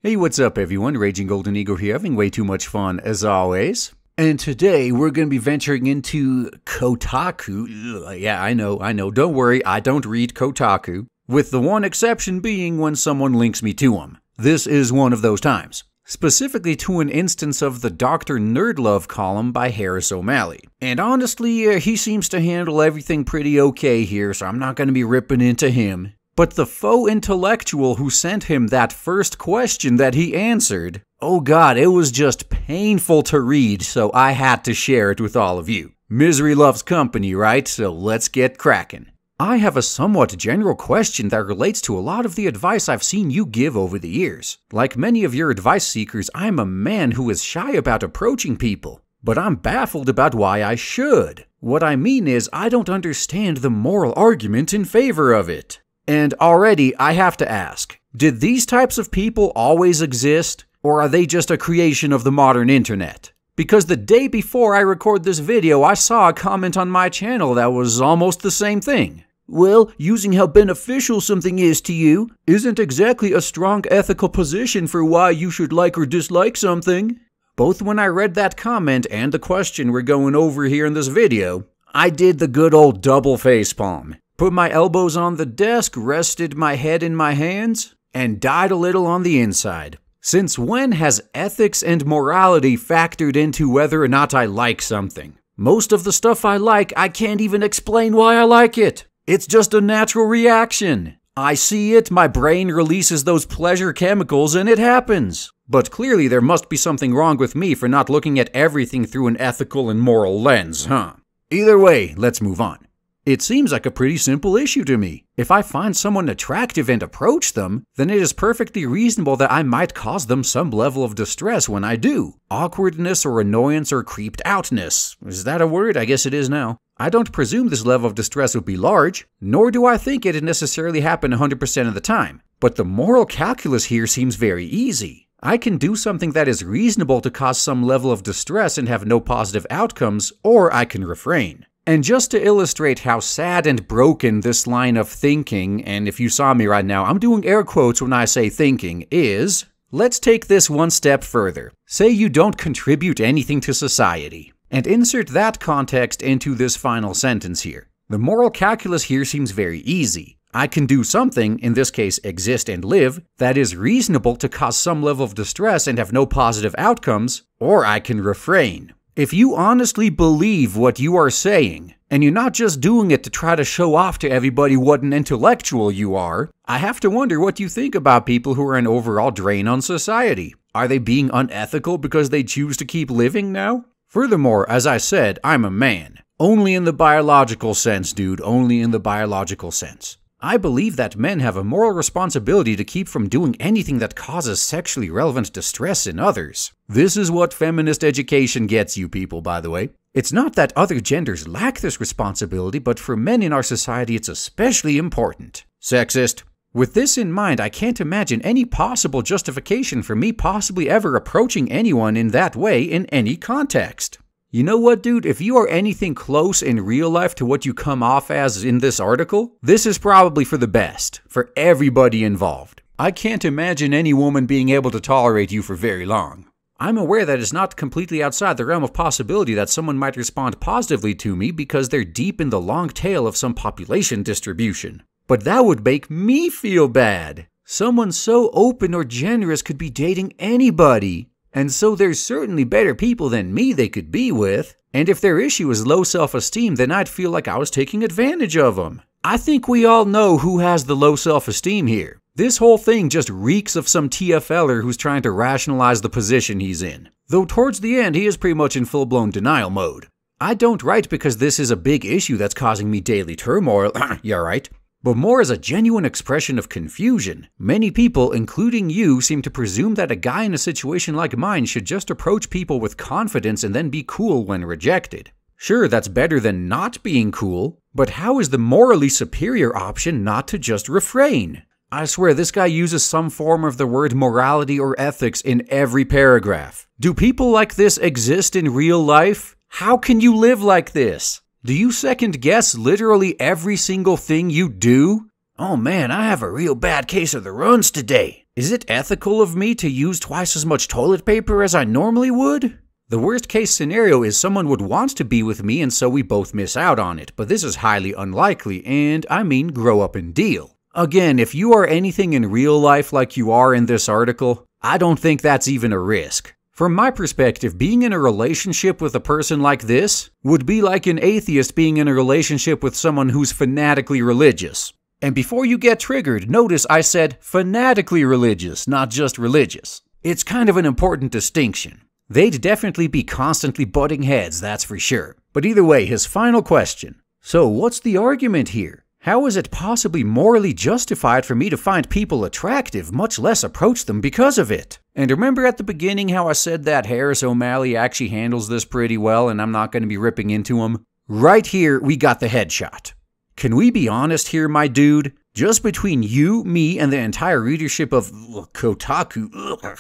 Hey, what's up everyone? Raging Golden Eagle here, having way too much fun as always. And today we're going to be venturing into Kotaku. Yeah, I know, don't worry, I don't read Kotaku. With the one exception being when someone links me to them. This is one of those times. Specifically to an instance of the Dr. Nerdlove column by Harris O'Malley. And honestly, he seems to handle everything pretty okay here, so I'm not going to be ripping into him. But the faux-intellectual who sent him that first question that he answered, oh god, it was just painful to read, so I had to share it with all of you. Misery loves company, right? So let's get cracking. I have a somewhat general question that relates to a lot of the advice I've seen you give over the years. Like many of your advice seekers, I'm a man who is shy about approaching people. But I'm baffled about why I should. What I mean is, I don't understand the moral argument in favor of it. And already, I have to ask, did these types of people always exist, or are they just a creation of the modern internet? Because the day before I record this video, I saw a comment on my channel that was almost the same thing. Well, using how beneficial something is to you isn't exactly a strong ethical position for why you should like or dislike something. Both when I read that comment and the question we're going over here in this video, I did the good old double facepalm. Put my elbows on the desk, rested my head in my hands, and died a little on the inside. Since when has ethics and morality factored into whether or not I like something? Most of the stuff I like, I can't even explain why I like it. It's just a natural reaction. I see it, my brain releases those pleasure chemicals, and it happens. But clearly there must be something wrong with me for not looking at everything through an ethical and moral lens, huh? Either way, let's move on. It seems like a pretty simple issue to me. If I find someone attractive and approach them, then it is perfectly reasonable that I might cause them some level of distress when I do. Awkwardness or annoyance or creeped outness. Is that a word? I guess it is now. I don't presume this level of distress would be large, nor do I think it'd necessarily happen 100% of the time. But the moral calculus here seems very easy. I can do something that is reasonable to cause some level of distress and have no positive outcomes, or I can refrain. And just to illustrate how sad and broken this line of thinking, and if you saw me right now, I'm doing air quotes when I say thinking, is, let's take this one step further. Say you don't contribute anything to society, and insert that context into this final sentence here. The moral calculus here seems very easy. I can do something, in this case exist and live, that is reasonable to cause some level of distress and have no positive outcomes, or I can refrain. If you honestly believe what you are saying, and you're not just doing it to try to show off to everybody what an intellectual you are, I have to wonder what you think about people who are an overall drain on society. Are they being unethical because they choose to keep living now? Furthermore, as I said, I'm a man. Only in the biological sense, dude, only in the biological sense. I believe that men have a moral responsibility to keep from doing anything that causes sexually relevant distress in others. This is what feminist education gets you people, by the way. It's not that other genders lack this responsibility, but for men in our society it's especially important. Sexist. With this in mind, I can't imagine any possible justification for me possibly ever approaching anyone in that way in any context. You know what, dude? If you are anything close in real life to what you come off as in this article, this is probably for the best, for everybody involved. I can't imagine any woman being able to tolerate you for very long. I'm aware that it's not completely outside the realm of possibility that someone might respond positively to me because they're deep in the long tail of some population distribution. But that would make me feel bad. Someone so open or generous could be dating anybody. And so there's certainly better people than me they could be with, and if their issue is low self-esteem, then I'd feel like I was taking advantage of them. I think we all know who has the low self-esteem here. This whole thing just reeks of some TFLer who's trying to rationalize the position he's in. Though towards the end, he is pretty much in full-blown denial mode. I don't write because this is a big issue that's causing me daily turmoil, yeah right, but more as a genuine expression of confusion. Many people, including you, seem to presume that a guy in a situation like mine should just approach people with confidence and then be cool when rejected. Sure, that's better than not being cool, but how is the morally superior option not to just refrain? I swear this guy uses some form of the word morality or ethics in every paragraph. Do people like this exist in real life? How can you live like this? Do you second guess literally every single thing you do? Oh man, I have a real bad case of the runs today. Is it ethical of me to use twice as much toilet paper as I normally would? The worst case scenario is someone would want to be with me and so we both miss out on it, but this is highly unlikely and, I mean, grow up and deal. Again, if you are anything in real life like you are in this article, I don't think that's even a risk. From my perspective, being in a relationship with a person like this would be like an atheist being in a relationship with someone who's fanatically religious. And before you get triggered, notice I said fanatically religious, not just religious. It's kind of an important distinction. They'd definitely be constantly butting heads, that's for sure. But either way, his final question. So what's the argument here? How is it possibly morally justified for me to find people attractive, much less approach them because of it? And remember at the beginning how I said that Harris O'Malley actually handles this pretty well and I'm not going to be ripping into him? Right here, we got the headshot. Can we be honest here, my dude? Just between you, me, and the entire readership of Kotaku,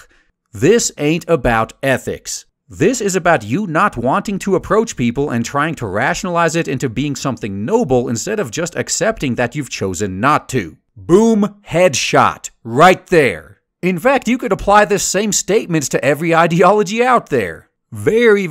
this ain't about ethics. This is about you not wanting to approach people and trying to rationalize it into being something noble instead of just accepting that you've chosen not to. Boom, headshot, right there. In fact, you could apply this same statement to every ideology out there. Very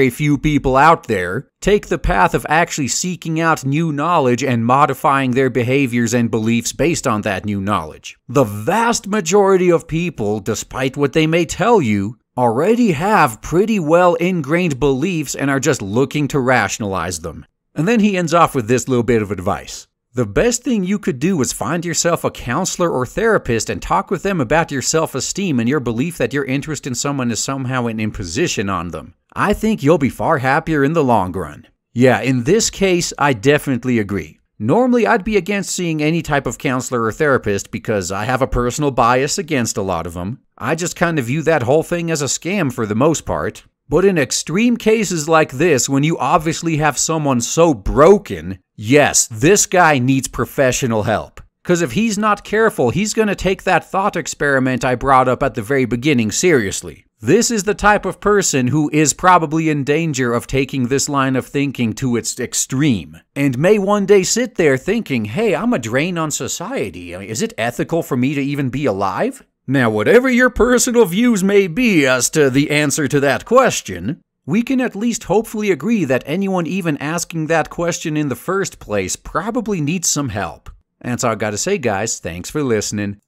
few people out there take the path of actually seeking out new knowledge and modifying their behaviors and beliefs based on that new knowledge. The vast majority of people, despite what they may tell you, already have pretty well ingrained beliefs and are just looking to rationalize them. And then he ends off with this little bit of advice. The best thing you could do is find yourself a counselor or therapist and talk with them about your self-esteem and your belief that your interest in someone is somehow an imposition on them. I think you'll be far happier in the long run. Yeah, in this case, I definitely agree. Normally, I'd be against seeing any type of counselor or therapist because I have a personal bias against a lot of them. I just kind of view that whole thing as a scam for the most part. But in extreme cases like this, when you obviously have someone so broken, yes, this guy needs professional help. Because if he's not careful, he's going to take that thought experiment I brought up at the very beginning seriously. This is the type of person who is probably in danger of taking this line of thinking to its extreme, and may one day sit there thinking, hey, I'm a drain on society. Is it ethical for me to even be alive? Now, whatever your personal views may be as to the answer to that question, we can at least hopefully agree that anyone even asking that question in the first place probably needs some help. That's all I gotta say, guys. Thanks for listening.